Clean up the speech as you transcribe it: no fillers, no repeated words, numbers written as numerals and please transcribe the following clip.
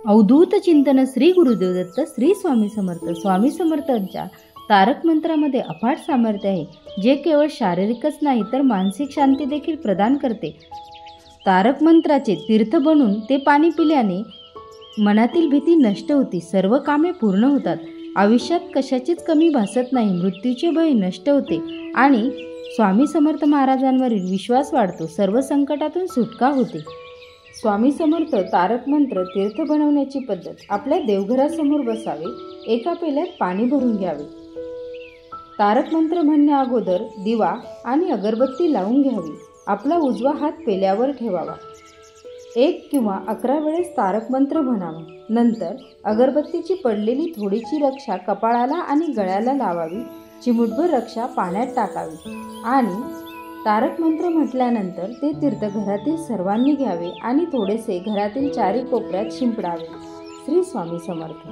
अवधूत चिंतन श्री गुरुदेव दत्त श्री स्वामी समर्थ. स्वामी समर्थांच्या तारक मंत्रामध्ये अफाट सामर्थ्य आहे, जे केवळ शारीरिकच नाही तर मानसिक शांती देखील प्रदान करते. तारक मंत्राचे तीर्थ बनून ते पाणी पिल्याने मनातील भीती नष्ट होती, सर्व कामे पूर्ण होतात, आयुष्यात कशाचीच कमी भासत नाही, मृत्यूचे भय नष्ट होते आणि स्वामी समर्थ महाराजांवरील विश्वास वाढतो, सर्व संकटातून सुटका होते. स्वामी समर्थ तारक मंत्र तीर्थ बनवण्याची पद्धत. आपल्या देवघरासमोर बसावे, एका पेल्यात पाणी भरून घ्यावे. तारक मंत्र म्हणण्या अगोदर दिवा आणि अगरबत्ती लावून घ्यावी. आपला उजवा हात पेल्यावर ठेवावा. 1 किंवा 11 वेळेस तारक मंत्र म्हणावा. नंतर अगरबत्तीची पडलेली थोडीशी रक्षा कपाळाला आणि गळ्याला लावावी. चिमूटभर रक्षा पाण्यात टाकावी आणि तारक मंत्र म्हटल्यानंतर ते तीर्थ घरातील सर्वांनी घ्यावे आणि थोडेसे घरातील चारी कोपऱ्यात शिंपडावे. श्री स्वामी समर्थ.